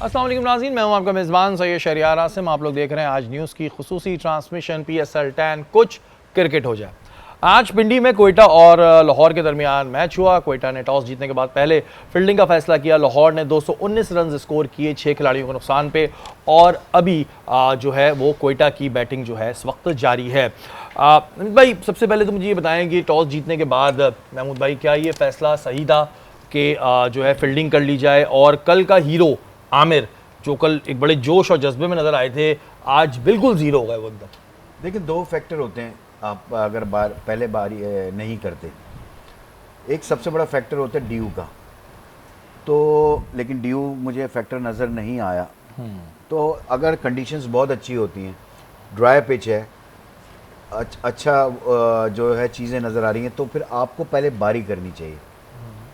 अस्सलाम वालेकुम नाज़रीन, मैं हूं आपका मेज़बान सैयद शहरियार आसिम। आप लोग देख रहे हैं आज न्यूज़ की खुसूसी ट्रांसमिशन PSL 10 कुछ क्रिकेट हो जाए। आज पिंडी में कोयटा और लाहौर के दरमियान मैच हुआ। कोयटा ने टॉस जीतने के बाद पहले फील्डिंग का फैसला किया। लाहौर ने 219 रन स्कोर किए 6 खिलाड़ियों के नुकसान पे, और अभी जो है वो कोयटा की बैटिंग जो है इस वक्त जारी है। महमूद भाई, सबसे पहले तो मुझे ये बताएं कि टॉस जीतने के बाद महमूद भाई क्या ये फैसला सही था कि जो है फील्डिंग कर ली जाए, और कल का हीरो आमिर जो कल एक बड़े जोश और जज्बे में नजर आए थे, आज बिल्कुल जीरो हो गए वो एकदम। देखिए, दो फैक्टर होते हैं आप अगर पहले बारी नहीं करते। एक सबसे बड़ा फैक्टर होता है ड्यू का, तो लेकिन ड्यू मुझे फैक्टर नज़र नहीं आया। तो अगर कंडीशंस बहुत अच्छी होती हैं, ड्राई पिच है, अच्छा जो है चीज़ें नज़र आ रही हैं, तो फिर आपको पहले बारी करनी चाहिए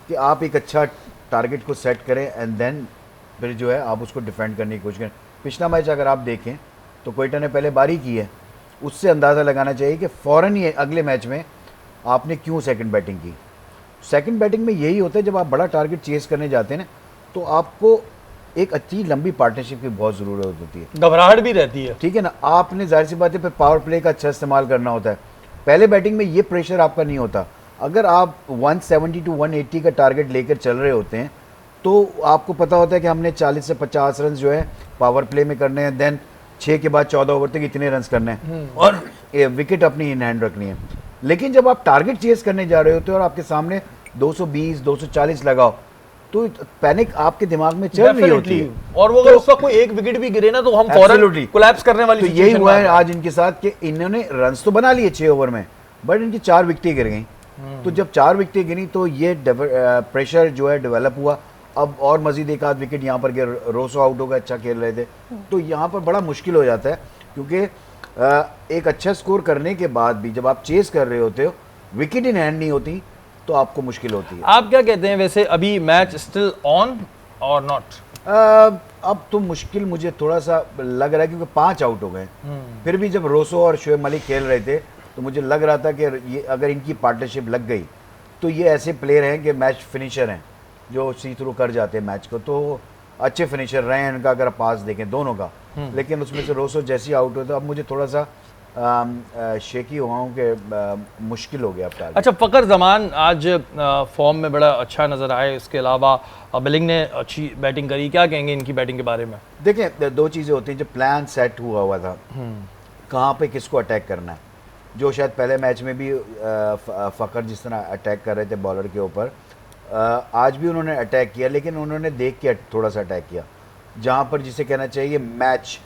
कि आप एक अच्छा टारगेट को सेट करें एंड देन फिर जो है आप उसको डिफेंड करने की कोशिश करें। पिछला मैच अगर आप देखें तो कोयटा ने पहले बारी की है, उससे अंदाज़ा लगाना चाहिए कि फ़ौरन ही अगले मैच में आपने क्यों सेकंड बैटिंग की। सेकंड बैटिंग में यही होता है, जब आप बड़ा टारगेट चेस करने जाते हैं ना, तो आपको एक अच्छी लंबी पार्टनरशिप की बहुत ज़रूरत होती है, घबराहट भी रहती है, ठीक है ना। आपने जाहिर सी बात है फिर पावर प्ले का अच्छा इस्तेमाल करना होता है। पहले बैटिंग में ये प्रेशर आपका नहीं होता। अगर आप 170 to 180 का टारगेट लेकर चल रहे होते हैं तो आपको पता होता है कि हमने 40 से 50 रन जो है पावर प्ले में करने हैं, देन 6 के बाद 14 ओवर तक इतने रन करने हैं और विकेट अपनी इन हैंड रखनी है। लेकिन जब आप टारगेट चेस करने जा रहे होते हो और आपके सामने 220 240 लगाओ, तो पैनिक आपके दिमाग में चल रही होती है, और वो अगर उसका कोई एक विकेट भी गिरे ना तो हम फौरन कोलैप्स करने वाली। तो यही हुआ है आज इनके साथ कि इन्होंने रन तो बना लिए 6 ओवर में, बट इनकी 4 विकेटें गिर गई। तो जब 4 विकेटें गिरी तो ये प्रेशर जो है डेवलप हुआ। अब और मजीद एक आध विकेट यहाँ पर गिर, रोसो आउट हो गए, अच्छा खेल रहे थे, तो यहाँ पर बड़ा मुश्किल हो जाता है, क्योंकि एक अच्छा स्कोर करने के बाद भी जब आप चेस कर रहे होते हो, विकेट इन हैंड नहीं होती, तो आपको मुश्किल होती है। आप क्या कहते हैं वैसे, अभी मैच स्टिल ऑन और नॉट? अब तो मुश्किल मुझे थोड़ा सा लग रहा है, क्योंकि 5 आउट हो गए। फिर भी जब रोसो और शोएब मलिक खेल रहे थे तो मुझे लग रहा था कि ये अगर इनकी पार्टनरशिप लग गई तो ये ऐसे प्लेयर हैं कि मैच फिनिशर हैं, जो सी थ्रू कर जाते हैं मैच को। तो अच्छे फिनिशर रहे हैं इनका, अगर आप पास देखें दोनों का। लेकिन उसमें से रोसो जैसी आउट हुआ, तो अब मुझे थोड़ा सा शेकी हुआ हूँ कि मुश्किल हो गया अब। अच्छा, फ़खर जमान आज फॉर्म में बड़ा अच्छा नज़र आए, इसके अलावा बिलिंग ने अच्छी बैटिंग करी। क्या कहेंगे इनकी बैटिंग के बारे में? देखें, दो चीज़ें होती हैं। जब प्लान सेट हुआ था कहाँ पे किसको अटैक करना है, जो शायद पहले मैच में भी फ़खर जिस तरह अटैक कर रहे थे बॉलर के ऊपर, आज भी उन्होंने अटैक किया, लेकिन उन्होंने देख के थोड़ा सा अटैक किया, जहाँ पर जिसे कहना चाहिए मैच।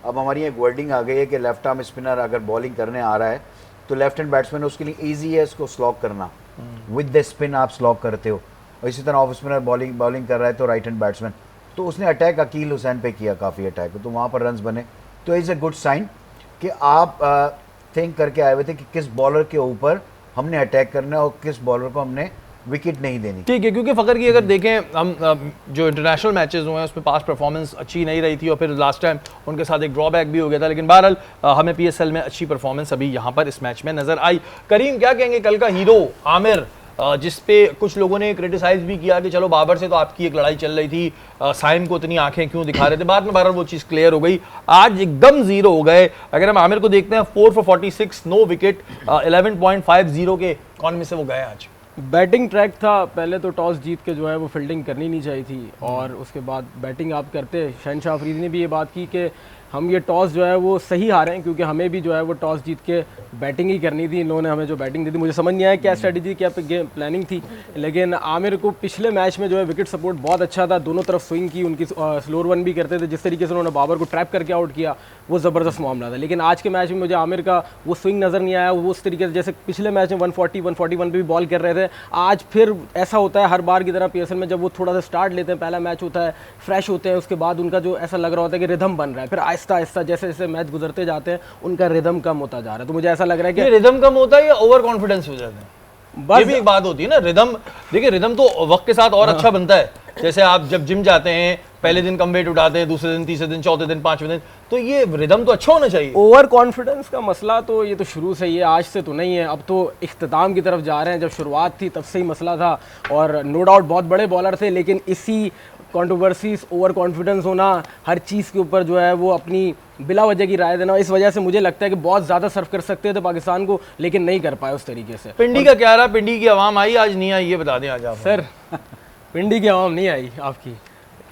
अब हमारी एक वर्डिंग आ गई है कि लेफ्ट आर्म स्पिनर अगर बॉलिंग करने आ रहा है तो लेफ्ट हैंड बैट्समैन उसके लिए ईजी है उसको स्लॉक करना, विद द स्पिन आप स्लॉक करते हो। और इसी तरह ऑफ स्पिनर बॉलिंग कर रहा है तो राइट हैंड बैट्समैन, तो उसने अटैक अकील हुसैन पे किया, काफ़ी अटैक, तो वहाँ पर रन्स बने। तो इज़ अ गुड साइन कि आप थिंक करके आए हुए थे कि किस बॉलर के ऊपर हमने अटैक करना है और किस बॉलर को हमने विकेट नहीं देनी। ठीक है, क्योंकि फ़खर की अगर देखें हम जो इंटरनेशनल मैचेस हुए हैं उसमें पास परफॉर्मेंस अच्छी नहीं रही थी, और फिर लास्ट टाइम उनके साथ एक ड्रॉबैक भी हो गया था, लेकिन बहरहाल हमें PSL में अच्छी परफॉर्मेंस अभी यहाँ पर इस मैच में नज़र आई। करीम, क्या कहेंगे कल का हीरो आमिर, जिस पे कुछ लोगों ने क्रिटिसाइज भी किया कि चलो बाबर से तो आपकी एक लड़ाई चल रही थी, साइम को इतनी आंखें क्यों दिखा रहे थे, बाद में बहरहाल वो चीज़ क्लियर हो गई, आज एकदम जीरो हो गए। अगर हम आमिर को देखते हैं 4 for 46, नो विकेट, 11.50 के इकॉनमी से वो गए आज। बैटिंग ट्रैक था, पहले तो टॉस जीत के जो है वो फील्डिंग करनी नहीं चाहिए थी, और उसके बाद बैटिंग आप करते। शहनशाह अफरीदी ने भी ये बात की कि हम ये टॉस जो है वो सही हारे हैं, क्योंकि हमें भी जो है वो टॉस जीत के बैटिंग ही करनी थी। इन्होंने हमें जो बैटिंग दी थी, मुझे समझ नहीं आया क्या स्ट्रेटजी, क्या गेम प्लानिंग थी, लेकिन आमिर को पिछले मैच में जो है विकेट सपोर्ट बहुत अच्छा था, दोनों तरफ स्विंग की, उनकी स्लोअर वन भी करते थे, जिस तरीके से उन्होंने बाबर को ट्रैप करके आउट किया वो ज़बरदस्त मामला था। लेकिन आज के मैच में मुझे आमिर का वो स्विंग नज़र नहीं आया, वो उस तरीके से जैसे पिछले मैच में 141 पे भी बॉल कर रहे थे। आज फिर ऐसा होता है हर बार की तरह PSL में, जब वो थोड़ा सा स्टार्ट लेते हैं, पहला मैच होता है, फ्रेश होते हैं, उसके बाद उनका जो ऐसा लग रहा होता है कि रिदम बन रहा है, फिर आहिस्ता आहिस्ता जैसे जैसे मैच गुजरते जाते हैं उनका रिदम कम होता जा रहा है। तो मुझे ऐसा लग रहा है कि रिदम कम होता है या ओवर कॉन्फिडेंस हो जाता है, ये भी एक बात होती है ना। रिदम, देखिए रिदम तो वक्त के साथ और अच्छा बनता है। जैसे आप जब जिम जाते हैं, पहले दिन कम वेट उठाते हैं, दूसरे दिन, तीसरे दिन, चौथे दिन, पांचवें दिन, तो ये रिदम तो अच्छा होना चाहिए। ओवर कॉन्फिडेंस का मसला तो ये तो शुरू से ही है, आज से तो नहीं है, अब तो इख्तिताम की तरफ जा रहे हैं। जब शुरुआत थी तब से ही मसला था और नो डाउट बहुत बड़े बॉलर थे, लेकिन इसी कंट्रोवर्सीज, ओवर कॉन्फिडेंस होना, हर चीज़ के ऊपर जो है वो अपनी बिला वजह की राय देना, इस वजह से मुझे लगता है कि बहुत ज़्यादा सर्व कर सकते थे पाकिस्तान को, लेकिन नहीं कर पाए उस तरीके से। पिंडी का क्या रहा, पिंडी की आवाम आई आज नहीं आई, ये बता दें आज आप। सर पिंडी की आवाम नहीं आई आपकी,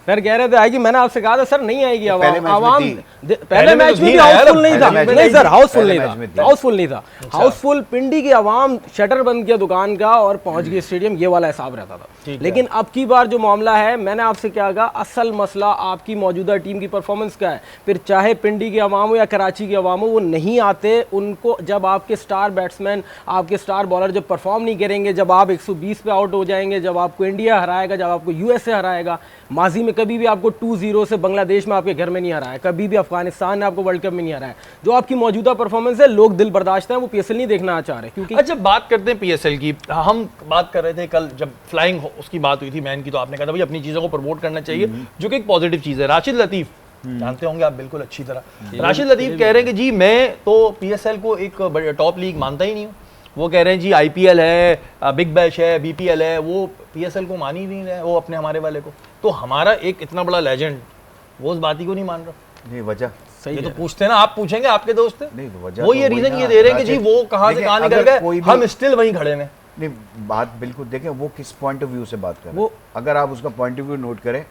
सर कह रहे थे आएगी, मैंने आपसे कहा था सर नहीं आएगी आवाम। पहले मैच में भी हाउसफुल नहीं था, नहीं सर हाउसफुल नहीं था, हाउसफुल नहीं था, हाउसफुल पिंडी की आवाम शटर बंद किया दुकान का और पहुंच गई स्टेडियम, ये वाला हिसाब रहता था। लेकिन अब की बार जो मामला है, मैंने आपसे क्या कहा, असल मसला आपकी मौजूदा टीम की परफॉर्मेंस का है। फिर चाहे पिंडी की आवाम हो या कराची की आवाम हो, वो नहीं आते उनको, जब आपके स्टार बैट्समैन, आपके स्टार बॉलर जब परफॉर्म नहीं करेंगे, जब आप 120 पे आउट हो जाएंगे, जब आपको इंडिया हराएगा, जब आपको यूएसए हराएगा, माजी में कभी भी आपको 2-0 से बांग्लादेश में आपके घर में नहीं हराया, कभी भी अफगानिस्तान ने आपको वर्ल्ड कप में नहीं हराया, जो आपकी मौजूदा परफॉर्मेंस है, लोग दिल बर्दाश्त हैं, वो पीएसएल नहीं देखना चाह रहे। क्योंकि अच्छा, बात करते हैं पीएसएल की। हम बात कर रहे थे कल जब फ्लाइंग उसकी बात हुई थी, मैन की, तो आपने कहा था भाई अपनी चीजों को प्रमोट करना चाहिए, जो कि एक पॉजिटिव चीज है। राशिद लतीफ जानते होंगे आप बिल्कुल अच्छी तरह, राशिद लतीफ कह रहे हैं कि जी मैं तो पीएसएल को एक टॉप लीग मानता ही नहीं हूँ। वो कह रहे हैं जी आईपीएल है, बिग बैश है, बीपीएल है, वो पीएसएल को मान ही नहीं रहे, वो अपने हमारे वाले को। तो हमारा एक इतना बड़ा लेजेंड वो उस बात ही को नहीं मान रहा। नहीं वजह ये तो पूछते हैं ना, आप पूछेंगे, आपके दोस्त है, नहीं तो वजह वो तो ये वही रीजन ना, ये दे रहे हैं कि जी राशिद, वो कहाँ से कहाँ निकल गए, हम स्टिल वहीं खड़े हैं। नहीं बात बिल्कुल देखें, वो किस पॉइंट ऑफ व्यू से बात कर रहे हैं। वो अगर आप उसका पॉइंट ऑफ व्यू नोट करें,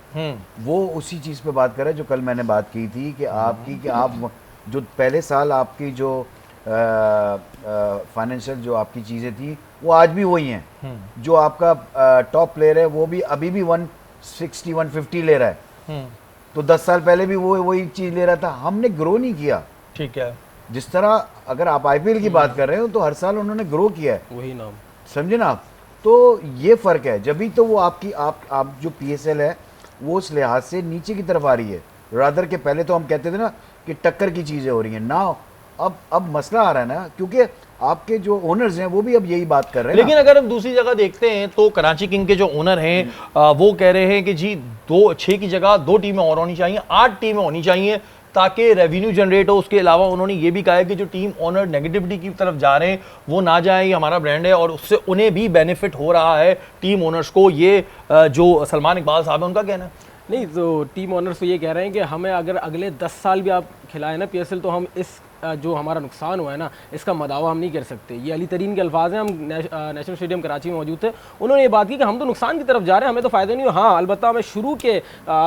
वो उसी चीज़ पे बात कर रहे हैं जो कल मैंने बात की थी कि आपकी, कि आप जो पहले साल आपकी जो फाइनेंशियल जो आपकी चीज़ें थी वो आज भी वही हैं। जो आपका टॉप प्लेयर है वो भी अभी भी 160-150 ले रहा है, तो 10 साल पहले भी वो वही चीज़ ले रहा था। हमने ग्रो नहीं किया। ठीक है, जिस तरह अगर आप आईपीएल की बात कर रहे हो तो हर साल उन्होंने ग्रो किया है, वही नाम, समझे ना आप। तो ये फ़र्क है, जब भी तो वो आपकी आप जो पीएसएल है वो उस लिहाज से नीचे की तरफ आ रही है, रादर के पहले तो हम कहते थे ना कि टक्कर की चीज़ें हो रही हैं ना। अब मसला आ रहा है ना, क्योंकि आपके जो ओनर्स हैं वो भी अब यही बात कर रहे हैं। लेकिन अगर हम दूसरी जगह देखते हैं तो कराची किंग के जो ओनर हैं वो कह रहे हैं कि जी 6 की जगह 2 टीमें और होनी चाहिए, 8 टीमें होनी चाहिए ताकि रेवेन्यू जनरेट हो। उसके अलावा उन्होंने ये भी कहा है कि जो टीम ओनर नेगेटिविटी की तरफ जा रहे हैं वो ना जाए, ये हमारा ब्रांड है और उससे उन्हें भी बेनिफिट हो रहा है टीम ओनर्स को। ये जो सलमान इकबाल साहब है उनका कहना है। नहीं तो टीम ओनर्स तो ये कह रहे हैं कि हमें अगर अगले 10 साल भी आप खिलाए ना पीएसएल, तो हम इस जो हमारा नुकसान हुआ है ना, इसका मदावा हम नहीं कर सकते। ये अली तरीन के अल्फाज हैं, हम नेशनल स्टेडियम कराची में मौजूद थे, उन्होंने ये बात की कि हम तो नुकसान की तरफ जा रहे हैं, हमें तो फ़ायदा नहीं हो। हाँ अलबत्ता हमें शुरू के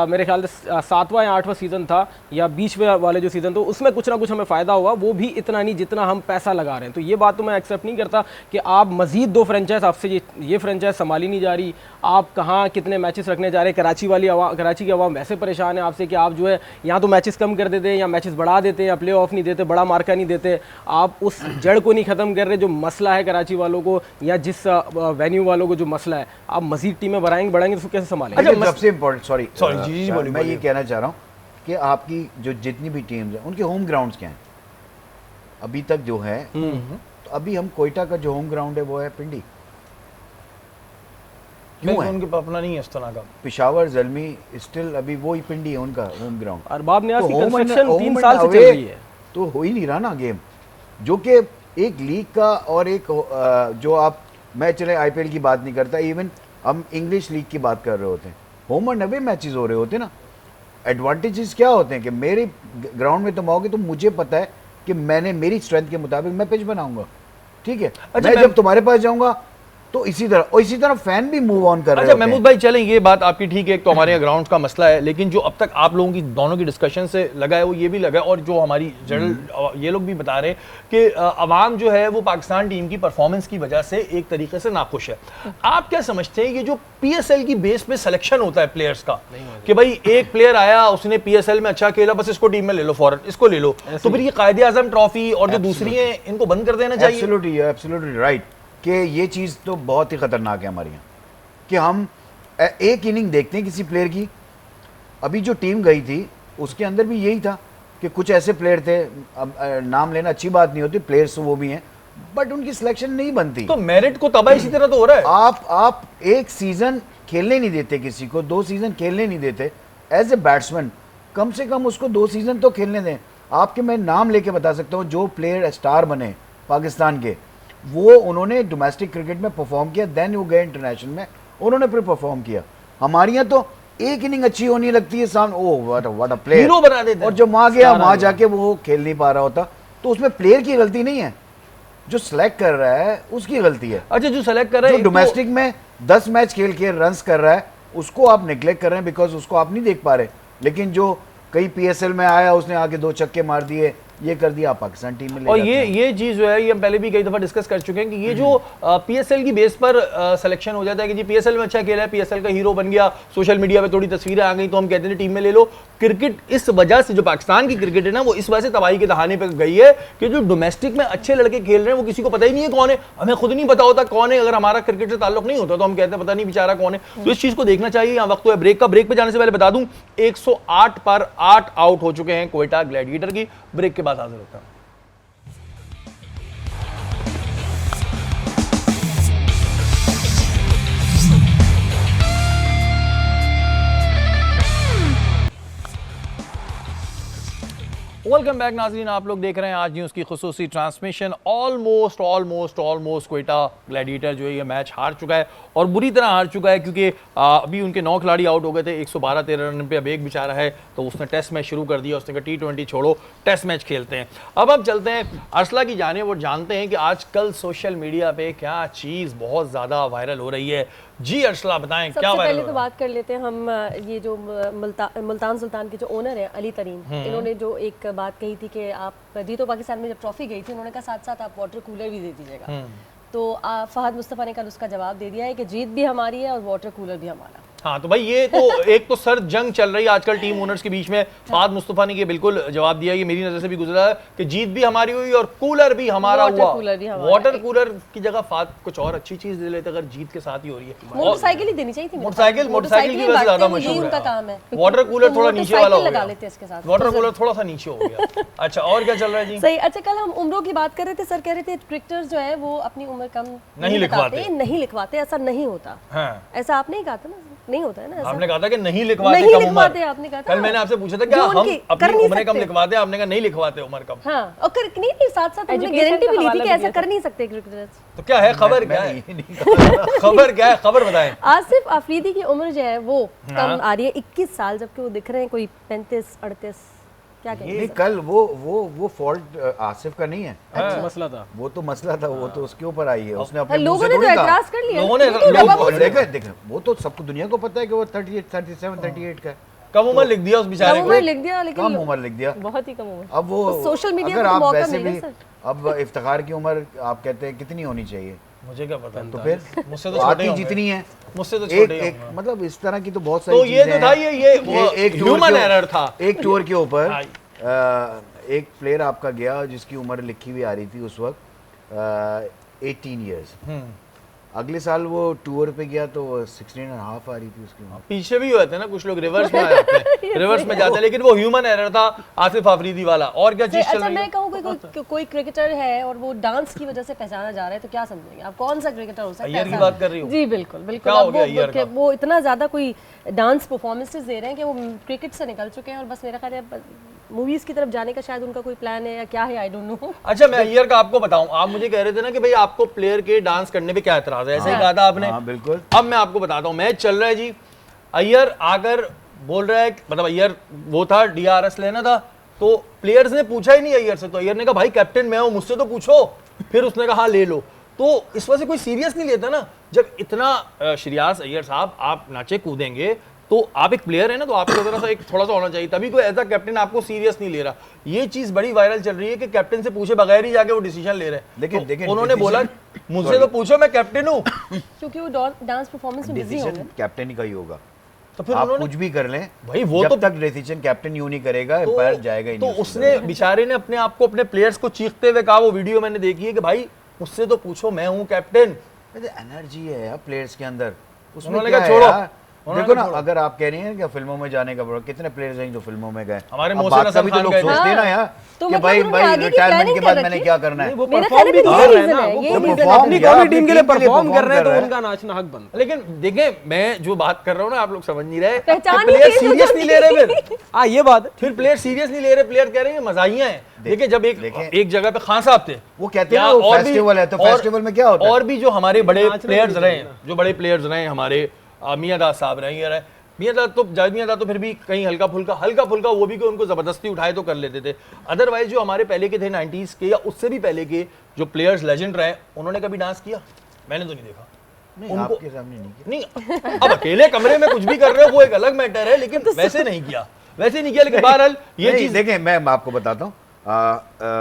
मेरे ख्याल से 7वां या 8वां सीज़न था या बीच में वाले जो सीज़न, तो उसमें कुछ ना कुछ हमें फ़ायदा हुआ, वो भी इतना नहीं जितना हम पैसा लगा रहे हैं। तो ये बात तो मैं एक्सेप्ट नहीं करता कि आप मज़ीद 2 फ्रेंचाइज आपसे ये फ्रेंचाइज संभाली नहीं जा रही, आप कहाँ कितने मैचेस रखने जा रहे हैं। कराची की आवाम वैसे परेशान है आपसे कि आप जो है यहाँ तो मैचेस कम कर देते हैं या मैचेस बढ़ा देते हैं या प्ले ऑफ नहीं देते, बड़ा मार्का नहीं देते, आप उस जड़ को नहीं ख़त्म कर रहे जो मसला है कराची वालों को या जिस वेन्यू वालों को जो मसला है। आप मज़ीद टीमें बढ़ाएंगे तो कैसे संभालेंगे? अच्छा, सबसे इम्पोर्टेंट सॉरी जी बोलिए, मैं ये कहना चाह रहा हूँ कि आपकी जो जितनी भी टीम्स हैं उनके होम ग्राउंड्स क्या हैं अभी तक जो है। तो अभी हम कोयटा का जो होम ग्राउंड है वो है पिंडी, क्यों है? उनके अपना नहीं है इस तरह का। पिशावर ज़ल्मी स्टिल अभी वो ही पिंडी है उनका होम ग्राउंड। अरबाब नियाज़ की home कंस्ट्रक्शन and 3 साल से away चल रही है, तो हो ही नहीं रहा ना गेम, जो कि एक लीग का और एक जो आप मैच चले, आईपीएल की बात नहीं करता, इवन हम इंग्लिश लीग की बात कर रहे होते हैं, होम एंड अवे मैचेस हो रहे होते हैं ना। एडवांटेजेस क्या होते हैं कि मेरे ग्राउंड में तुम आओगे तो मुझे पता है कि मैंने मेरी स्ट्रेंथ के मुताबिक मैं पिच बनाऊंगा, ठीक है। अच्छा, मैं जब तुम्हारे पास जाऊंगा तो इसी तरह फैन भी मूव ऑन कर रहे अच्छा होते हैं। महमूद भाई, चलें ये बात आपकी ठीक है, एक तो हमारे यहाँ ग्राउंड का मसला है, लेकिन जो अब तक आप लोगों की दोनों की डिस्कशन से लगा है वो ये भी लगा है, और जो हमारी जर्नल ये लोग भी बता रहे हैं कि अवाम जो है वो पाकिस्तान टीम की परफॉर्मेंस की वजह से एक तरीके से नाखुश है। आप क्या समझते हैं ये जो पीएसएल की बेस पे सिलेक्शन होता है प्लेयर्स का कि भाई एक प्लेयर आया उसने पीएसएल में अच्छा खेला, बस इसको टीम में ले लो, फौरन इसको ले लो, तो फिर ये कायदे आजम ट्रॉफी और जो दूसरी है इनको बंद कर देना चाहिए? एब्सोल्युटली राइट कि ये चीज़ तो बहुत ही ख़तरनाक है हमारे यहाँ कि हम एक इनिंग देखते हैं किसी प्लेयर की। अभी जो टीम गई थी उसके अंदर भी यही था कि कुछ ऐसे प्लेयर थे, अब नाम लेना अच्छी बात नहीं होती, प्लेयर्स तो वो भी हैं, बट उनकी सिलेक्शन नहीं बनती। तो मेरिट को तबाह इसी तरह तो हो रहा है। आप एक सीज़न खेलने नहीं देते किसी को, 2 सीज़न खेलने नहीं देते। एज ए बैट्समैन कम से कम उसको 2 सीज़न तो खेलने दें। आपके मैं नाम लेके बता सकता हूँ जो प्लेयर स्टार बने पाकिस्तान के, वो उन्होंने डोमेस्टिक क्रिकेट में परफॉर्म किया, देन वो गए इंटरनेशनल में, उन्होंने फिर परफॉर्म किया। हमारी यहाँ तो एक इनिंग अच्छी होनी लगती है सामने, oh what a player, hero बना देते हैं। और जो वहाँ गया वहाँ जाके वो खेल नहीं पा रहा होता, तो उसमें प्लेयर की गलती नहीं है, जो सिलेक्ट कर रहा है उसकी गलती है। अच्छा, जो सेलेक्ट कर रहा है, जो डोमेस्टिक में 10 मैच खेल के रन्स कर रहा है उसको आप निगलेक्ट कर रहे हैं बिकॉज उसको आप नहीं देख पा रहे, लेकिन जो कई पीएसएल में आया उसने आके 2 छक्के मार दिए, ये कर दिया, आप पाकिस्तान टीम में ले और जाते हैं। ये चीज जो है ये हम पहले भी कई दफा डिस्कस कर चुके हैं कि ये जो पीएसएल की बेस पर सिलेक्शन हो जाता है कि जी पीएसएल में अच्छा खेला है, पीएसएल का हीरो बन गया, सोशल मीडिया पे थोड़ी तस्वीरें आ गई तो हम कहते हैं टीम में ले लो। क्रिकेट इस वजह से, जो पाकिस्तान की क्रिकेट है ना, वो इस वजह से तबाही के दहाने पे गई है कि जो डोमेस्टिक में अच्छे लड़के खेल रहे हैं वो किसी को पता ही नहीं है कौन है, हमें खुद नहीं पता होता कौन है। अगर हमारा क्रिकेट से ताल्लुक नहीं होता तो हम कहते हैं पता नहीं बेचारा कौन है। तो इस चीज को देखना चाहिए। यहाँ वक्त है ब्रेक का। ब्रेक पे जाने से पहले बता दूं 108 पर 8 आउट हो चुके हैं क्वेटा ग्लैडिएटर की। ब्रेक के बाद हाजिर होता है। वेलकम बैक नाज़रीन, आप लोग देख रहे हैं आज न्यूज़ की खुसूसी ट्रांसमिशन। ऑलमोस्ट क्वेटा ग्लैडिएटर जो है ये मैच हार चुका है और बुरी तरह हार चुका है, क्योंकि अभी उनके 9 खिलाड़ी आउट हो गए थे 112-13 रन पे। अब एक बेचारा है तो उसने टेस्ट मैच शुरू कर दिया, उसने कहा T20 छोड़ो, टेस्ट मैच खेलते हैं। अब हम चलते हैं अरसला की जानिब और जानते हैं कि आजकल सोशल मीडिया पे क्या चीज़ बहुत ज़्यादा वायरल हो रही है। जी अरसला बताएं क्या सबसे वायरल पहले हो तो रहा है? बात कर लेते हैं हम, ये जो मुल्तान सुल्तान के जो ओनर हैं अली तरीन, इन्होंने जो एक बात कही थी कि आप जीतो पाकिस्तान में जब ट्रॉफी गई थी, उन्होंने कहा साथ साथ आप वाटर कूलर भी दे दीजिएगा। तो फहद मुस्तफ़ा ने कल उसका जवाब दे दिया है कि जीत भी हमारी है और वाटर कूलर भी हमारा। हाँ तो भाई ये तो एक तो सर जंग चल रही है आजकल टीम ओनर्स के बीच में। फहद मुस्तफा ने ये बिल्कुल जवाब दिया, ये मेरी नजर से भी गुजरा है कि जीत भी हमारी हुई और कूलर भी हमारा वाटर हुआ। कूलर भी हमारा। वाटर कूलर की जगह फहद कुछ और अच्छी चीज दे लेते अगर जीत के साथ ही हो रही है। मोटरसाइकिल ही देनी चाहिए थी। मोटरसाइकिल की वजह से ज्यादा मशहूर उनका है। काम है। वाटर कूलर थोड़ा नीचे वाला हो लगा गया। लेते इसके साथ। वाटर कूलर थोड़ा सा नीचे हो गया। अच्छा और क्या चल रहा है जी? सही। अच्छा कल हम उम्रों की बात कर रहे थे, सर कह रहे थे क्रिकेटर्स जो है वो अपनी उम्र कम नहीं लिखवाते, ऐसा नहीं होता। हाँ। ऐसा आपने ही कहा था ना, नहीं होता है ना ऐसा। आपने कहा था कि नहीं नहीं लिखवाते लिखवाते, आपने कहा था। कल मैंने आपसे पूछा था क्या जो हम उनकी कर अपनी नहीं उम्र कम सकते। लिखवाते हैं, आपने कहा नहीं लिखवाते उम्र कम। हाँ, और नहीं साथ साथ उन्होंने Education गारंटी भी का ली थी हवाला कि भी ऐसा दिया कर था। नहीं सकते क्रिकेटर्स। तो क्या है खबर, क्या है ये नहीं कहा। खबर क्या है, खबर बताएं। आसिफ अफरीदी की उम्र जो है वो हाँ। कम आ रही है, 21 साल, जबकि वो दिख रहे हैं कोई 35-38। क्या नहीं कहेंगे? कल वो फॉल्ट आसिफ का नहीं है, अच्छा मसला था। वो तो मसला था, वो तो उसके ऊपर आई है, उसने अपने मुंह लोगों से ने तो थोड़ी कहा। एतराज कर लिया। लोगों ने- लेकिन लोग- जब आप देखे वो तो सबको दुनिया को पता है कि वो 38, 37, 38 का है। कम उम्र लिख दिया उस बेचारे कम को। उम्र लिख दिया, लेकिन कम उम्र लिख दिया। बहुत ही कम उम्र। अब वो तो सोशल मीडिया अगर को तो आप मौका वैसे मिलेगा, भी, सर। अब इफ्तिखार की उम्र आप कहते हैं कितनी होनी चाहिए, मुझे क्या पता, तो फिर मुझसे तो छोटे आती होंगे। जितनी है, मुझसे तो एक छोटे एक होंगे। मतलब इस तरह की तो बहुत सारी तो ये चीजें तो था, हैं। ये एक टूर ह्यूमन के- एरर था। एक टूर के ऊपर हाँ। एक प्लेयर आपका गया जिसकी उम्र लिखी हुई आ रही थी उस वक्त 18 इयर्स, अगले साल वो टूर पे गया तो 16.5 आ रही थी उसकी उम्र। पीछे भी हुए थे ना कुछ लोग, रिवर्स में आ जाते हैं, रिवर्स में जाते हैं, लेकिन वो ह्यूमन एरर था आसिफ अफरीदी वाला। और क्या चीज चल अच्छा रही है? मैं कहूँ कोई क्रिकेटर है और वो डांस की वजह से पहचाना जा रहा है, तो क्या समझेंगे आप? कौन सा क्रिकेटर हो सकता है अय्यर की ऐसा? बात कर रही हो? जी बिल्कुल बिल्कुल। क्या अब हो गया अय्यर का? वो इतना ज्यादा कोई डांस परफॉर्मेंसेस दे रहे हैं कि वो क्रिकेट से निकल चुके हैं और बस मेरा ख्याल है मूवीज की तरफ जाने का शायद उनका कोई प्लान है या क्या है, आई डोंट नो। अच्छा मैं अय्यर का आपको बताऊं, आप मुझे कह रहे थे ना कि भाई आपको प्लेयर के डांस करने पे क्या एतराज है, ऐसे ही कहा था आपने। हाँ बिल्कुल। अब मैं आपको बताता हूं, मैच चल रहा है जी, अय्यर आकर बोल रहा है, मतलब अय्यर वो था DRS लेना था, तो प्लेयर्स ने पूछा ही नहीं अय्यर से, तो अय्यर ने कहा भाई कैप्टन मैं हूं, मुझसे तो पूछो। फिर उसने कहा हाँ ले लो। तो इस वजह से कोई सीरियस नहीं लेता ना, जब इतना श्रेयास अय्यर साहब आप नाचे कूदेंगे तो आप एक प्लेयर है ना, तो आपको जरा सा एक थोड़ा सा होना चाहिए, तभी कोई ऐसा कैप्टन आपको सीरियस नहीं ले रहा। ये चीज बड़ी वायरल चल रही है कि कैप्टन से पूछे बगैर ही जाके वो डिसीजन ले रहे हैं। लेकिन तो देखिए उन्होंने बोला decision- मुझसे तो पूछो, मैं कैप्टन हूँ। क्योंकि वो डांस परफॉर्मेंस में बिजी होंगे। डिसीजन कैप्टन का ही होगा, तो फिर आप उन्होंने कुछ भी कर लें भाई वो जब तो तक डिसीजन कैप्टन यूं नहीं करेगा एम्पायर जाएगा ही तो नहीं। उसने बेचारे ने अपने आप को, अपने प्लेयर्स को चीखते हुए कहा, वो वीडियो मैंने देखी है कि भाई मुझसे तो पूछो, मैं हूँ कैप्टन। एनर्जी है यार प्लेयर्स के अंदर, उसमें उन्होंने क्या कहा है छोड़ो। यार? देखो ना, अगर आप कह रही हैं कि फिल्मों में जाने का बड़ा, कितने प्लेयर्स हैं जो फिल्मों में गए, हमारे अब मोहसिन बात हसन का भी तो खान लोग गए थे। सोचते हैं ना यार तो कि मतलब भाई उन्होंने आगे की रिटायरमेंट planning के क्या बाद मैंने रखी? क्या करना है। वो मेरा परफॉर्म भी ख्याल तो है कर यही रहे हैं ना, reason है, वो यही अपनी reason है। perform कौमी टीम के लिए अपनी team परफॉर्म कर रहे हैं तो कर उनका नाचना हक बनता लेकिन देखें, मैं जो बात कर रहा हूँ ना, आप लोग समझ नहीं रहे, पहचान ही प्लेयर change हो सीरियस नहीं ले रहे, फिर है। हाँ ये बात है। फिर प्लेयर सीरियस नहीं ले रहे, प्लेयर कह रहे हैं मजाहिया है। देखिए जब एक जगह पे खान साहब थे, वो कहते हैं या ना वो और भी- फेस्टिवल है, तो और- फेस्टिवल में क्या होता है? और भी जो हमारे बड़े नाचना प्लेयर्स भी रहे चाहिए हैं, जो बड़े प्लेयर्स रहे हैं हमारे, मियां दास साहब रहे, ये रहे मियां दास तो फिर भी कहीं हल्का फुल्का वो भी कि उनको जबरदस्ती उठाए तो कर लेते थे। अदरवाइज जो हमारे पहले के थे 90s के या उससे भी पहले के जो प्लेयर्स लेजेंड रहे, उन्होंने कभी डांस किया? मैंने तो नहीं देखा। नहीं, उनको- आपके सामने नहीं किया। नहीं, अब अकेले कमरे में कुछ भी कर रहे हो वो एक अलग मैटर है, लेकिन वैसे नहीं किया, लेकिन बहरहाल ये नहीं, चीज देखें, मैं आपको बताता हूँ,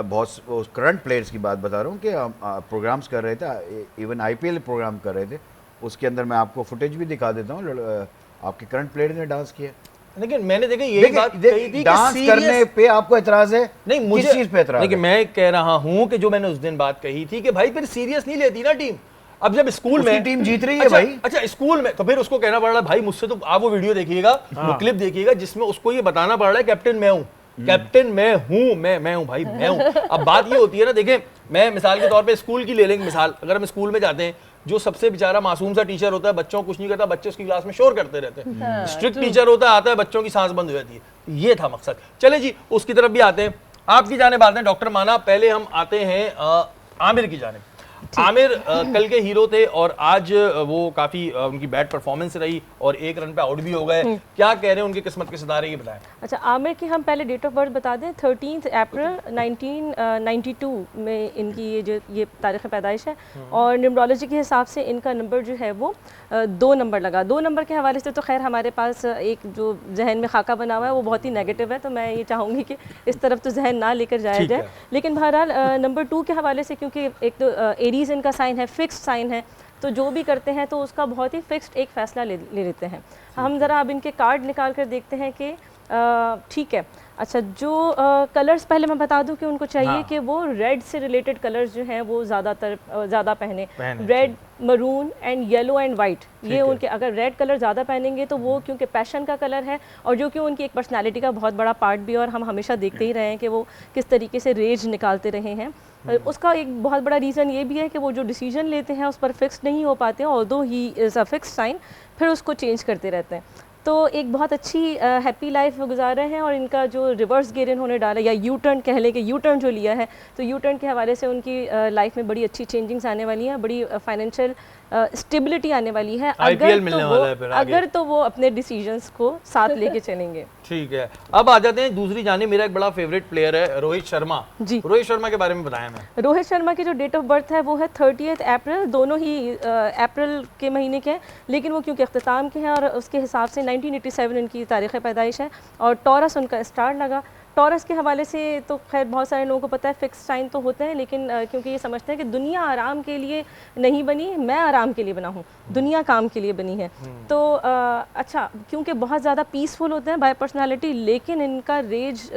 बहुत करंट प्लेयर्स की बात बता रहा हूँ कि हम प्रोग्राम्स कर रहे थे, इवन आईपीएल प्रोग्राम कर रहे थे, उसके अंदर मैं आपको फुटेज भी दिखा देता हूँ, आपके करंट प्लेयर ने डांस किया। लेकिन मैंने देखा यही बात कही थी कि डांस करने serious- पे आपको एतराज है? नहीं, मुझे किस चीज पे एतराज लेकिन है? मैं कह रहा हूं कि जो मैंने उस दिन बात कही थी कि भाई फिर सीरियस नहीं लेती ना टीम। अब जब स्कूल उसकी में टीम जीत रही है अच्छा, भाई। अच्छा स्कूल में तो फिर उसको कहना पड़ रहा है भाई मुझसे तो आप वो वीडियो देखिएगा, वो क्लिप देखिएगा जिसमें उसको ये बताना पड़ रहा है कैप्टन मैं हूं, कैप्टन मैं हूं, मैं हूं भाई, मैं हूं। अब बात ये होती है ना, देखें मैं मिसाल के तौर पे स्कूल की ले लेंगे मिसाल, अगर हम स्कूल में जाते हैं, जो सबसे बेचारा मासूम सा टीचर होता है, बच्चों को कुछ नहीं करता, बच्चे उसकी क्लास में शोर करते रहते हैं। स्ट्रिक्ट टीचर होता है, आता है, बच्चों की सांस बंद हो जाती है। ये था मकसद। चले जी उसकी तरफ भी आते हैं, आपकी जानिब आते हैं डॉक्टर माना। पहले हम आते हैं आमिर की जानिब। आमिर कल के हीरो थे और आज वो काफी उनकी बैड परफॉर्मेंस रही और एक रन पे आउट भी हो गए। क्या कह रहे हैं उनकी किस्मत के सितारे, ये बताएं। अच्छा, आमिर की हम पहले डेट ऑफ बर्थ बता दें। 13 अप्रैल 1992 में इनकी ये तारीख़ पैदाइश है और न्यूमरोलॉजी के हिसाब से इनका नंबर जो है वो 2 नंबर लगा। 2 नंबर के हवाले से तो खैर हमारे पास एक जो जहन में खाका बना हुआ है वो बहुत ही नेगेटिव है, तो मैं ये चाहूँगी कि इस तरफ तो जहन ना लेकर जाया ठीक जाए। है। लेकिन बहरहाल नंबर 2 के हवाले से, क्योंकि एक तो एरीज इनका साइन है, फिक्स्ड साइन है, तो जो भी करते हैं तो उसका बहुत ही फिक्स्ड एक फ़ैसला ले लेते हैं। हम ज़रा अब इनके कार्ड निकाल कर देखते हैं कि ठीक है। अच्छा, जो कलर्स पहले मैं बता दूं कि उनको चाहिए हाँ। कि वो रेड से रिलेटेड कलर्स जो हैं वो ज़्यादा पहने। पहने, red, maroon and yellow and white, ये है। उनके, अगर रेड कलर ज़्यादा पहनेंगे तो वो क्योंकि पैशन का कलर है और जो कि उनकी एक पर्सनालिटी का बहुत बड़ा पार्ट भी है और हम हमेशा देखते ही रहे हैं कि वो किस तरीके से रेज निकालते रहे हैं। उसका एक बहुत बड़ा रीज़न ये भी है कि वो जो डिसीजन लेते हैं उस पर फिक्स नहीं हो पाते हैं, although he is a fix sign, फिर उसको चेंज करते रहते हैं। तो एक बहुत अच्छी हैप्पी लाइफ गुजार रहे हैं और इनका जो रिवर्स गियर इन्होंने डाला या यू टर्न कह लें कि यू टर्न जो लिया है, तो यू टर्न के हवाले से उनकी लाइफ में बड़ी अच्छी चेंजिंग्स आने वाली हैं, बड़ी फाइनेंशियल स्टेबिलिटी आने वाली है IPL मिलने वाला है फिर आगे। अगर तो वो अपने डिसीजंस को साथ लेके चलेंगे। ठीक है, अब आ जाते हैं दूसरी जानिब। मेरा एक बड़ा फेवरेट प्लेयर है रोहित शर्मा जी। रोहित शर्मा के बारे में बताया मैं। रोहित शर्मा की जो डेट ऑफ बर्थ है वो है 30 अप्रैल, दोनों ही अप्रैल के महीने के हैं, लेकिन वो क्योंकि अख्ताम के हैं और उसके हिसाब से 1987 इनकी तारीख़ पैदाइश है और टॉरस उनका स्टार लगा। टॉरस के हवाले से तो खैर बहुत सारे लोगों को पता है, फिक्स साइन तो होते हैं, लेकिन क्योंकि ये समझते हैं कि दुनिया आराम के लिए नहीं बनी, मैं आराम के लिए बना हूँ, दुनिया काम के लिए बनी है। तो अच्छा, क्योंकि बहुत ज़्यादा पीसफुल होते हैं बाय पर्सनालिटी, लेकिन इनका रेज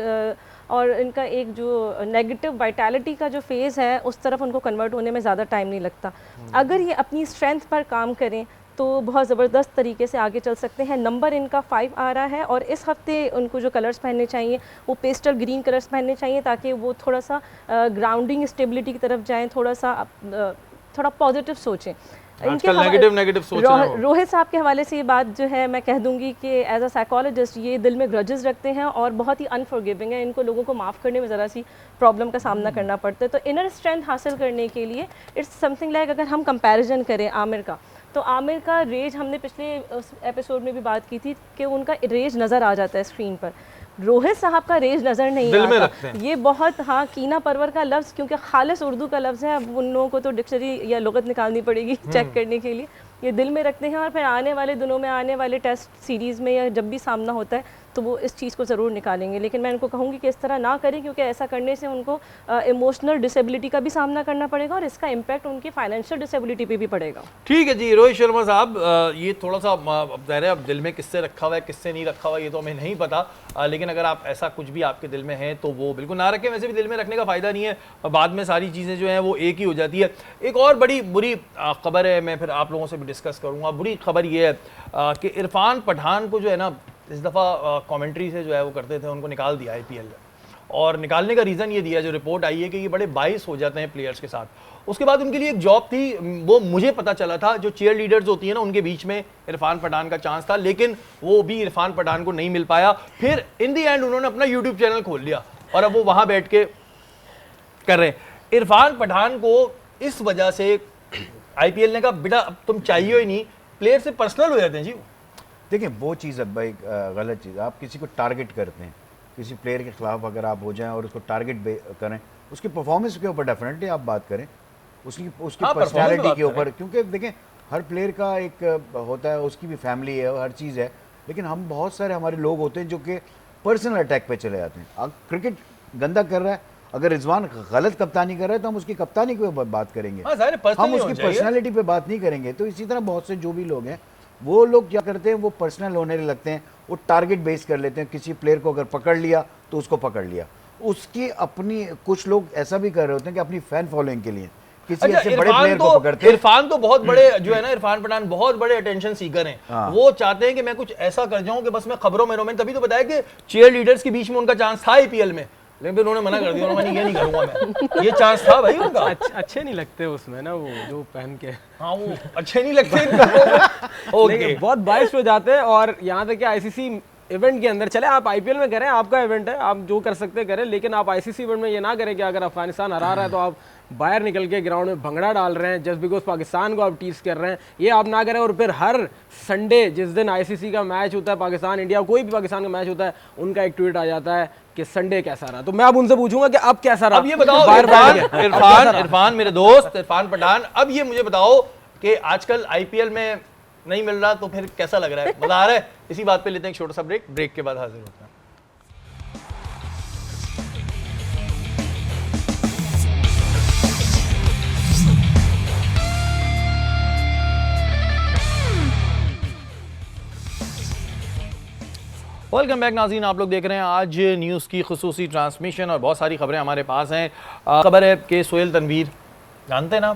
और इनका एक जो नेगेटिव वाइटैलिटी का जो फेज़ है उस तरफ उनको कन्वर्ट होने में ज़्यादा टाइम नहीं लगता। अगर ये अपनी स्ट्रेंथ पर काम करें तो बहुत ज़बरदस्त तरीके से आगे चल सकते हैं। नंबर इनका 5 आ रहा है और इस हफ्ते उनको जो कलर्स पहनने चाहिए वो पेस्टल ग्रीन कलर्स पहनने चाहिए ताकि वो थोड़ा सा ग्राउंडिंग स्टेबिलिटी की तरफ जाएं, थोड़ा पॉजिटिव सोचें। आजकल नेगेटिव सोच रहे हैं वो। रोहित साहब के हवाले से ये बात जो है मैं कह दूंगी कि एज अ साइकोलॉजिस्ट ये दिल में ग्रजेस रखते हैं और बहुत ही अनफॉरगिविंग है, इनको लोगों को माफ़ करने में ज़रा सी प्रॉब्लम का सामना करना पड़ता है। तो इनर स्ट्रेंथ हासिल करने के लिए इट्स समथिंग लाइक, अगर हम कंपैरिजन करें आमिर का, तो आमिर का रेज हमने पिछले एपिसोड में भी बात की थी कि उनका रेज नज़र आ जाता है स्क्रीन पर, रोहित साहब का रेज नज़र नहीं दिल में आता। रखते हैं। ये बहुत, हाँ, कीना परवर का लफ्ज़, क्योंकि खालिस उर्दू का लफ्ज़ है, अब उन लोगों को तो डिक्शनरी या लुगत निकालनी पड़ेगी चेक करने के लिए। ये दिल में रखते हैं और फिर आने वाले दिनों में, आने वाले टेस्ट सीरीज़ में या जब भी सामना होता है तो वो इस चीज़ को ज़रूर निकालेंगे। लेकिन मैं उनको कहूँगी कि इस तरह ना करें, क्योंकि ऐसा करने से उनको इमोशनल डिसेबिलिटी का भी सामना करना पड़ेगा और इसका इम्पैक्ट उनकी फाइनेंशियल डिसेबिलिटी पे भी पड़ेगा। ठीक है जी, रोहित शर्मा साहब, ये थोड़ा सा अब ज़ाहिर है अब दिल में किससे रखा हुआ है किससे नहीं रखा हुआ ये तो हमें नहीं पता, लेकिन अगर आप ऐसा कुछ भी आपके दिल में है तो वो बिल्कुल ना रखें। वैसे भी दिल में रखने का फ़ायदा नहीं है, बाद में सारी चीज़ें जो हैं वो एक ही हो जाती है। एक और बड़ी बुरी खबर है, मैं फिर आप लोगों से भी डिस्कस करूंगा। बुरी खबर ये है कि इरफान पठान को जो है ना इस दफ़ा कमेंट्री से जो है वो करते थे, उनको निकाल दिया IPL में, और निकालने का रीज़न ये दिया, जो रिपोर्ट आई है कि ये बड़े बाइस हो जाते हैं प्लेयर्स के साथ। उसके बाद उनके लिए एक जॉब थी, वो मुझे पता चला था, जो चीयर लीडर्स होती है ना उनके बीच में इरफान पठान का चांस था, लेकिन वो भी इरफान पठान को नहीं मिल पाया। फिर इन दी एंड उन्होंने अपना यूट्यूब चैनल खोल लिया और अब वो वहाँ बैठ के कर रहे हैं। इरफान पठान को इस वजह से IPL ने कहा बेटा अब तुम चाहिए ही नहीं, प्लेयर से पर्सनल हो जाते हैं जी। देखिए वो चीज़ है भाई, गलत चीज़। आप किसी को टारगेट करते हैं, किसी प्लेयर के खिलाफ अगर आप हो जाएं और उसको टारगेट करें, उसकी परफॉर्मेंस के ऊपर डेफिनेटली आप बात करें, उसकी हाँ, पर्सनैलिटी के performance ऊपर, क्योंकि देखें हर प्लेयर का एक होता है, उसकी भी फैमिली है, हर चीज़ है, लेकिन हम बहुत सारे हमारे लोग होते हैं जो कि पर्सनल अटैक पे चले जाते हैं। अब क्रिकेट गंदा कर रहा है, अगर रिजवान गलत कप्तानी कर रहा है तो हम उसकी कप्तानी के ऊपर बात करेंगे, हाँ, ज़ाहिर है, personal हम नहीं उसकी होना चाहिए। पर्सनैलिटी पे बात नहीं करेंगे। तो इसी तरह बहुत से जो भी लोग हैं वो लोग क्या करते हैं, वो पर्सनल होने लगते हैं, वो टारगेट बेस कर लेते हैं। किसी प्लेयर को अगर पकड़ लिया तो उसको पकड़ लिया, उसकी अपनी, कुछ लोग ऐसा भी कर रहे होते हैं कि अपनी फैन फॉलोइंग के लिए किसी अच्छा, ऐसे बड़े प्लेयर को पकड़ते हैं। इरफान तो बहुत बड़े जो है ना, इरफान पठान बहुत बड़े अटेंशन सीकर हैं। हाँ। वो चाहते हैं कि मैं कुछ ऐसा कर जाऊं कि बस मैं खबरों में रहूं। मैंने तभी तो बताया कि चीयर लीडर्स के बीच में उनका चांस था IPL में, लेकिन फिर उन्होंने मना कर दिया, उन्होंने ये नहीं करूंगा मैं, ये चांस था भाई उनका। अच्छे नहीं लगते उसमें ना, वो जो पहन के हाँ, वो अच्छे नहीं लगते ओके। लेकिन बहुत बाइस हो जाते हैं। और यहाँ तक कि ICC इवेंट के अंदर, चले आप IPL में करें, आपका इवेंट है, आप जो कर सकते करें, लेकिन आप ICC इवेंट में ये ना करें कि अगर अफगानिस्तान हरा रहा है तो आप बाहर निकल के ग्राउंड में भंगड़ा डाल रहे हैं जस्ट बिकॉज पाकिस्तान को आप टीज कर रहे हैं, ये आप ना करें। और फिर हर संडे जिस दिन ICC का मैच होता है, पाकिस्तान इंडिया, कोई भी पाकिस्तान का मैच होता है, उनका एक ट्वीट आ जाता है कि संडे कैसा रहा। तो मैं अब उनसे पूछूंगा कि अब कैसा रहा। अब ये बताओ इरफान मेरे दोस्त इरफान पठान, अब ये मुझे बताओ कि आजकल IPL में नहीं मिल रहा तो फिर कैसा लग रहा है, मजा आ रहा है? इसी बात पे लेते हैं एक छोटा सा ब्रेक, ब्रेक के बाद हाजिर होते हैं। वेलकम बैक नाज़रीन, आप लोग देख रहे हैं आज न्यूज़ की खुसूसी ट्रांसमिशन और बहुत सारी खबरें हमारे पास हैं। खबर है कि सोहेल तनवीर, जानते हैं ना,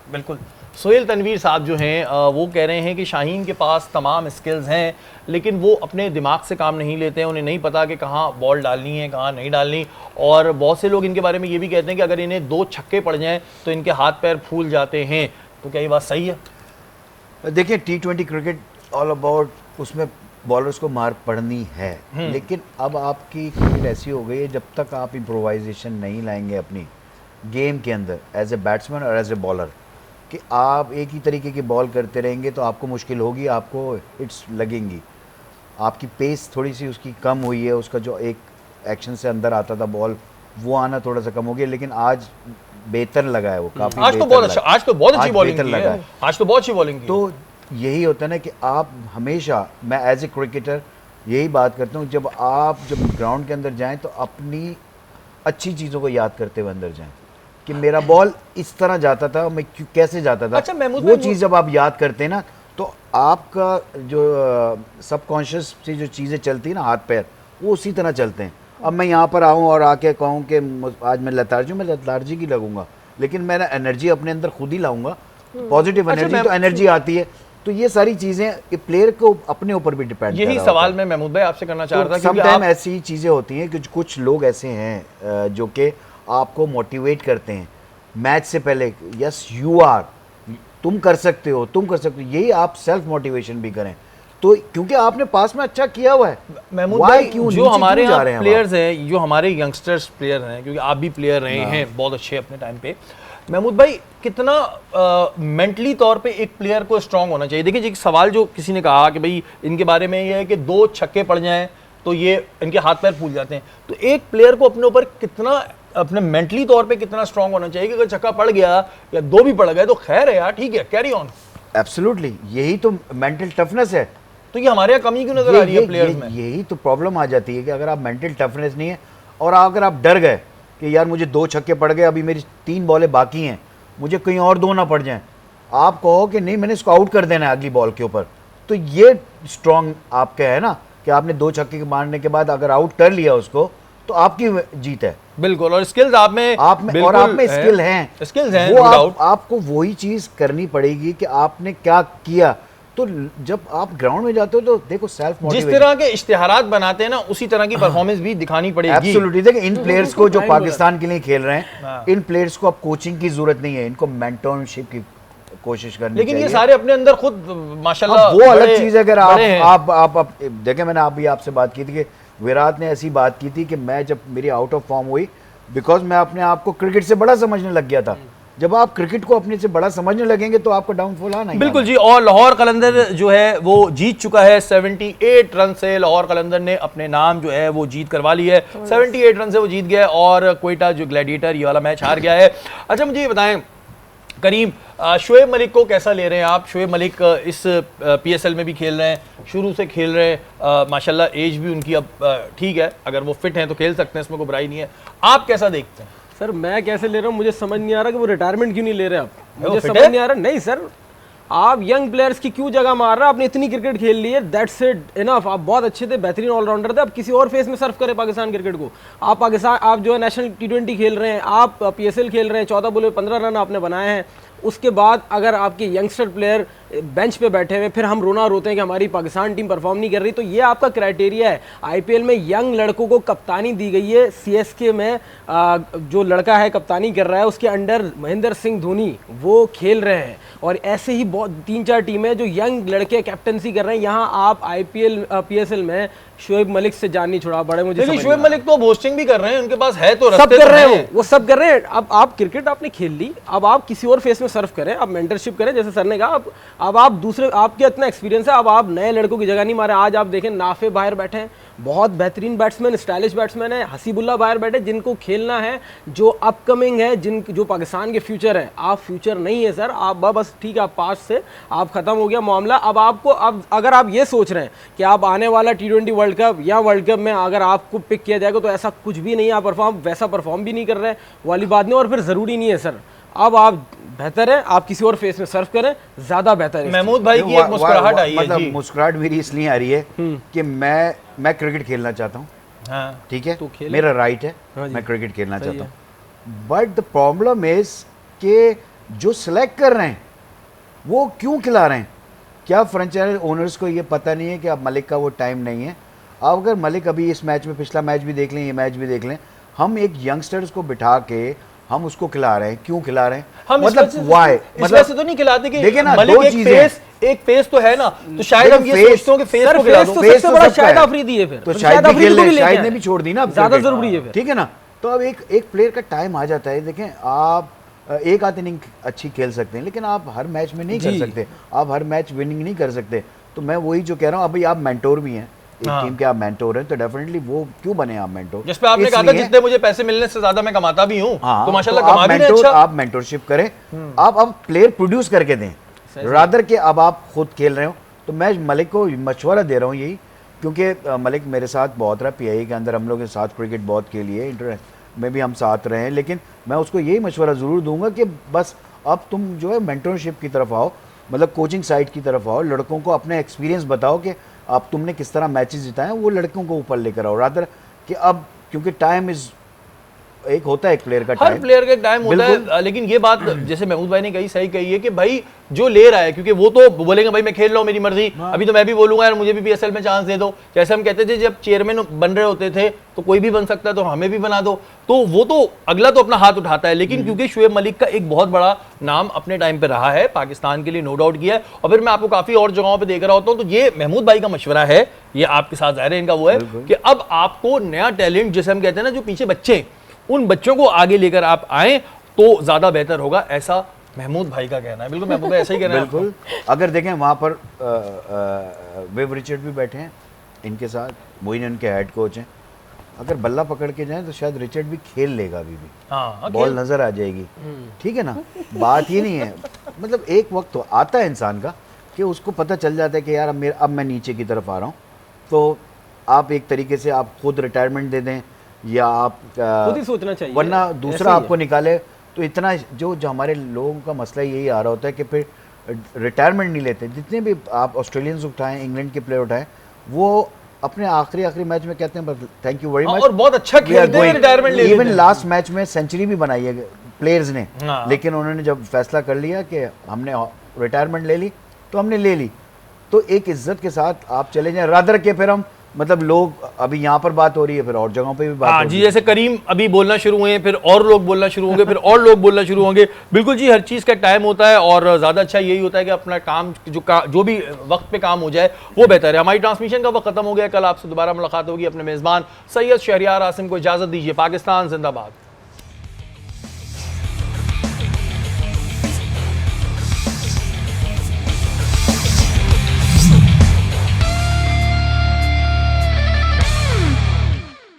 बिल्कुल सोहेल तनवीर साहब जो हैं वो कह रहे हैं कि शाहीन के पास तमाम स्किल्स हैं, लेकिन वो अपने दिमाग से काम नहीं लेते हैं, उन्हें नहीं पता कि कहाँ बॉल डालनी है कहाँ नहीं डालनी। और बहुत से लोग इनके बारे में ये भी कहते हैं कि अगर इन्हें 2 छक्के पड़ जाएँ तो इनके हाथ पैर फूल जाते हैं। तो क्या ये बात सही है? देखिए T20 क्रिकेट ऑल अबाउट, उसमें बॉलर्स को मार पड़नी है, लेकिन अब आपकी क्रिकेट ऐसी हो गई है, जब तक आप इम्प्रोवाइजेशन नहीं लाएंगे अपनी गेम के अंदर एज ए बैट्समैन और एज ए बॉलर, कि आप एक ही तरीके की बॉल करते रहेंगे तो आपको मुश्किल होगी, आपको हिट्स लगेंगी। आपकी पेस थोड़ी सी उसकी कम हुई है, उसका जो एक एक्शन से अंदर आता था बॉल, वो आना थोड़ा सा कम हो गया, लेकिन आज बेहतर लगा है वो, काफी आज तो बहुत अच्छा, आज तो बहुत अच्छी बॉलिंग की है, आज तो बहुत अच्छी बॉलिंग की। तो यही होता है ना कि आप हमेशा, मैं एज ए क्रिकेटर यही बात करता हूँ, जब ग्राउंड के अंदर जाएं तो अपनी अच्छी चीज़ों को याद करते हुए अंदर जाएं, कि मेरा बॉल इस तरह जाता था, मैं कैसे जाता था। अच्छा, वो चीज़ जब आप याद करते हैं ना, तो आपका जो सबकॉन्शियस से जो चीज़ें चलती है ना, हाथ पैर, वो उसी तरह चलते हैं। अब मैं यहाँ पर आऊँ और आके कहूँ कि आज मैं लतार्जी की लगूंगा, लेकिन मैं एनर्जी अपने अंदर खुद ही लाऊंगा, पॉजिटिव एनर्जी, तो एनर्जी आती है। तो ये सारी चीज़ें प्लेयर को अपने ऊपर भी डिपेंड, यही सवाल मैं महमूद भाई आपसे करना चाह रहा था। समटाइम ऐसी चीज़ें होती हैं कि कुछ लोग ऐसे हैं जो कि आपको मोटिवेट करते हैं मैच से पहले, यस यू आर, तुम कर सकते हो, यही आप सेल्फ मोटिवेशन भी करें। तो क्योंकि आपने पास में अच्छा किया हुआ है, महमूद भाई, जो हमारे यहाँ प्लेयर्स हैं, जो हमारे यंगस्टर्स प्लेयर हैं, क्योंकि आप भी प्लेयर रहे हैं बहुत अच्छे अपने टाइम पे, महमूद भाई कितना मेंटली तौर पे एक प्लेयर को स्ट्रांग होना चाहिए? देखिए, एक सवाल जो किसी ने कहा कि भाई इनके बारे में ये है कि 2 छक्के पड़ जाएं तो ये इनके हाथ पैर फूल जाते हैं। तो एक प्लेयर को अपने ऊपर कितना, अपने मेंटली तौर पे कितना स्ट्रांग होना चाहिए कि अगर छक्का पड़ गया या 2 भी पड़ गए तो खैर है यार, ठीक है, कैरी ऑन। एब्सोल्युटली, यही तो मेंटल टफनेस है। तो ये हमारे यहाँ कमी क्यों नजर आ रही है प्लेयर्स में? यही तो प्रॉब्लम आ जाती है कि अगर आप मेंटल टफनेस नहीं है, और अगर आप डर गए कि यार मुझे 2 छक्के पड़ गए, अभी मेरी 3 बॉलें बाकी हैं, मुझे कहीं और 2 ना पड़ जाएं, आप कहो कि नहीं मैंने इसको आउट कर देना है अगली बॉल के ऊपर, तो ये स्ट्रांग आपका है ना, कि आपने 2 छक्के मारने के बाद अगर आउट कर लिया उसको, तो आपकी जीत है। बिल्कुल, और स्किल्स आप में और आप में स्किल हैं, स्किल्स हैं, वो नो डाउट। आपको वही चीज करनी पड़ेगी कि आपने क्या किया। तो जब आप ग्राउंड में जाते हो तो देखो सेल्फ जिस मोटिवेशन, तरह के इश्तिहारात बनाते हैं ना, उसी तरह की परफॉर्मेंस भी दिखानी पड़ेगी। एब्सोल्युटली। देखिए इन प्लेयर्स को जो Time पाकिस्तान के लिए खेल रहे हाँ। हैं, इन प्लेयर्स को अब कोचिंग की जरूरत नहीं है, इनको मेंटरशिप की कोशिश करनी लेकिन चाहिए। ये सारे अपने अंदर खुद माशाल्लाह अब वो अलग बड़े- चीज है। अगर बड़े हैं। आप देखें, मैंने अभी आपसे बात की थी कि विराट ने ऐसी बात की थी कि मैं जब मेरी आउट ऑफ फॉर्म हुई, बिकॉज मैं अपने आप को क्रिकेट से बड़ा समझने लग गया था। जब आप क्रिकेट को अपने से बड़ा समझने लगेंगे तो आपको डाउनफॉल आना ही बिल्कुल आना। जी। और लाहौर कलंदर जो है वो जीत चुका है 78 रन से। लाहौर कलंदर ने अपने नाम जो है वो जीत करवा ली है, 78 रन से वो जीत गया है, और क्वेटा जो ग्लैडिएटर ये वाला मैच हार गया है। अच्छा मुझे ये बताएं करीम, शोएब मलिक को कैसा ले रहे हैं आप? शोएब मलिक इस PSL में भी खेल रहे हैं, शुरू से खेल रहे हैं, माशाल्लाह एज भी उनकी अब ठीक है, अगर वो फिट हैं तो खेल सकते हैं, इसमें कोई बुराई नहीं है। आप कैसा देखते हैं? सर मैं कैसे ले रहा हूँ, मुझे समझ नहीं आ रहा कि वो रिटायरमेंट क्यों नहीं ले रहे अब। वो मुझे fit समझ है? नहीं आ रहा। नहीं सर, आप यंग प्लेयर्स की क्यों जगह मार रहे हैं? आपने इतनी क्रिकेट खेल ली है, दैट्स इट इनफ। आप बहुत अच्छे थे, बेहतरीन ऑलराउंडर थे, अब किसी और फेस में सर्व करें पाकिस्तान क्रिकेट को। आप पाकिस्तान, आप जो है नेशनल T20 खेल रहे हैं, आप PSL खेल रहे हैं, 14 बॉल में 15 रन आपने बनाए हैं। उसके बाद अगर आपके यंगस्टर प्लेयर बेंच पे बैठे हुए, फिर हम रोते हैं कि हमारी पाकिस्तान टीम परफॉर्म नहीं कर रही, तो ये आपका क्राइटेरिया है। IPL में यंग लड़कों को कप्तानी दी गई है। CSK में जो लड़का है कप्तानी कर रहा है, उसके अंडर महेंद्र सिंह धोनी वो खेल रहे हैं, और ऐसे ही बहुत 3-4 टीमें जो यंग लड़के कैप्टनसी कर रहे हैं। यहाँ आप IPL PSL में शोएब मलिक से जान नहीं छुड़ा बड़े। मुझे लेकिन समझ शोएब नहीं आ मलिक तो होस्टिंग भी कर रहे हैं, उनके पास है तो रहा। सब रास्ते कर तो रहे हैं। हैं वो सब कर रहे हैं। अब आप क्रिकेट आपने खेल ली, अब आप किसी और फेस में सर्व करें, आप मेंटरशिप करें, जैसे सर ने कहा। अब आप दूसरे, आपके इतना एक्सपीरियंस है, अब आप नए लड़कों की जगह नहीं मारे। आज आप देखें नाफे बाहर बैठे हैं, बहुत बेहतरीन बैट्समैन, स्टाइलिश बैट्समैन है। हसीबुल्ला बाहर बैठे, जिनको खेलना है, जो अपकमिंग है, जो पाकिस्तान के फ्यूचर है। आप फ्यूचर नहीं है सर, आप बस ठीक है, आप पास से आप खत्म हो गया मामला। अब आपको, अब अगर आप ये सोच रहे हैं कि आप आने वाला T20 वर्ल्ड कप या वर्ल्ड कप में अगर आपको पिक किया जाएगा, तो ऐसा कुछ भी नहीं है। आप वैसा परफॉर्म भी नहीं कर रहे वाली बात नहीं, और फिर ज़रूरी नहीं है सर। अब आप बेहतर है, आप किसी और फेस में सर्व करें, ज्यादा बेहतर है। महमूद भाई की एक मुस्कुराहट आई है मतलब जी। मुस्कुराहट मेरी इसलिए आ रही है कि मैं क्रिकेट खेलना चाहता हूँ, हाँ। ठीक है, तो खेलें। मेरा राइट है, हाँ जी। मैं क्रिकेट खेलना सही चाहता हूँ। बट द प्रॉब्लम इज कि जो सिलेक्ट कर रहे हैं वो क्यों खिला रहे हैं? क्या फ्रेंचाइज ओनर्स को ये पता नहीं है कि अब मलिक का वो टाइम नहीं है? अब अगर मलिक अभी इस मैच में, पिछला मैच भी देख लें, ये मैच भी देख लें, हम एक यंगस्टर्स को बिठा के हम उसको खिला रहे हैं, क्यों खिला रहे हैं? हम मतलब वाई, इस वजह से तो नहीं खिलाते कि देखिए ना, मलिक दो एक चीजें एक फेस तो है ना, तो शायद हम ये फेस- सोचते हो कि फेस सर, को खिला फेस दो। तो फेस सबसे तो बड़ा सबका शाहिद है। अफरीदी है फिर। तो तो शाहिद शाहिद भी अफरीदी खेल को ले, भी लेके शाहिद आए। ने भी छोड़ दी ना अब ज्यादा क्रिकेट। जरूरी है फिर। ठीक है ना? तो अब एक प्लेयर का टाइम आ जाता है। देखें, आप एक आध इनिंग अच्छी खेल सकते हैं, लेकिन आप हर मैच में नहीं कर जी। सकते, आप हर मैच विनिंग नहीं कर सकते। तो मैं वही जो कह रहा हूँ, अभी आप मेंटोर भी हैं, एक हाँ। टीम के आप मेंटोर हैं, तो डेफिनेटली वो क्यों बने आप मेंटोर? जिस पे आपने कहा था जितने मुझे पैसे मिलने से ज्यादा मैं कमाता भी हूँ, तो माशाल्लाह कमा भी रहे अच्छा। आप मेंटोरशिप करें, आप अब प्लेयर प्रोड्यूस करके दें, रादर के अब आप खुद खेल रहे हो। तो मैं मलिक को मशवरा दे रहा हूँ यही, क्योंकि मलिक मेरे साथ बहुत रहा, PIA के अंदर हम लोग के साथ क्रिकेट बहुत खेली है, इंटर में भी हम साथ रहे हैं, लेकिन मैं उसको यही मशवरा ज़रूर दूंगा कि बस अब तुम जो है मेंटरशिप की तरफ आओ, मतलब कोचिंग साइड की तरफ आओ, लड़कों को अपने एक्सपीरियंस बताओ कि अब तुमने किस तरह मैचेस जिताए, वो लड़कों को ऊपर लेकर आओ, रादर कि अब क्योंकि टाइम इज एक होता है, एक प्लेयर का हर टाइम, प्लेयर का एक टाइम होता है। लेकिन ये बात जैसे महमूद भाई ने कही, सही कही है कि भाई जो ले रहा है, क्योंकि वो तो बोलेंगे भाई मैं खेल रहा हूँ, मेरी मर्जी, अभी तो मैं भी बोलूंगा यार मुझे भी PSL में चांस दे दो। जैसे हम कहते थे जब चेयरमैन बन रहे होते थे तो कोई भी बन सकता है, तो हमें भी बना दो, तो वो तो अगला तो अपना हाथ उठाता है। लेकिन क्योंकि शोएब मलिक का एक बहुत बड़ा नाम अपने टाइम पे रहा है, पाकिस्तान के लिए नो डाउट किया है, और फिर मैं आपको काफी और जगहों पे देख रहा होता हूँ, तो ये महमूद भाई का मशवरा है, ये आपके साथ जाहिर है इनका वो है कि अब आपको नया टैलेंट, जैसे हम कहते हैं ना, जो पीछे बच्चे, उन बच्चों को आगे लेकर आप आए तो ज्यादा बेहतर होगा, ऐसा महमूद भाई का कहना है। बिल्कुल महमूद भाई ऐसा ही कहना है। बिल्कुल। अगर देखें वहाँ पर वेव रिचर्ड भी बैठे हैं इनके साथ, मोइन इनके हेड कोच हैं, अगर बल्ला पकड़ के जाएं तो शायद रिचर्ड भी खेल लेगा अभी भी, हाँ, बॉल नजर आ जाएगी, ठीक है ना? बात ये नहीं है, मतलब एक वक्त तो आता है इंसान का कि उसको पता चल जाता है कि यार अब मैं नीचे की तरफ आ रहा हूँ, तो आप एक तरीके से आप खुद रिटायरमेंट दे दें या आप खुद ही सोचना चाहिए, वरना ऐसा दूसरा ही आपको निकाले। तो इतना जो हमारे लोगों का मसला यही आ रहा होता है कि फिर रिटायरमेंट नहीं लेते। जितने भी आप ऑस्ट्रेलियंस उठाएं, इंग्लैंड के प्लेयर उठाएं, वो अपने आखिरी मैच में कहते हैं थैंक यू वेरी मच, और बहुत अच्छा खेलते हुए रिटायरमेंट ले इवन लेते हैं। लास्ट मैच में सेंचुरी भी बनाई है प्लेयर्स ने, हाँ। लेकिन उन्होंने जब फैसला कर लिया कि हमने रिटायरमेंट ले ली तो हमने ले ली, तो एक इज्जत के साथ आप चले जाएं, रादर के फिर हम मतलब लोग अभी यहाँ पर बात हो रही है, फिर और जगहों पे भी बात हाँ हो जी, रही है। जैसे करीम अभी बोलना शुरू हुए, फिर और लोग बोलना शुरू होंगे, फिर और लोग बोलना शुरू होंगे। बिल्कुल जी, हर चीज़ का टाइम होता है और ज़्यादा अच्छा यही होता है कि अपना काम जो भी वक्त पे काम हो जाए वो बेहतर है। हमारी ट्रांसमिशन का वक्त खत्म हो गया, कल आपसे दोबारा मुलाकात होगी। अपने मेज़बान सैयद शहरियार आसिम को इजाज़त दीजिए। पाकिस्तान जिंदाबाद।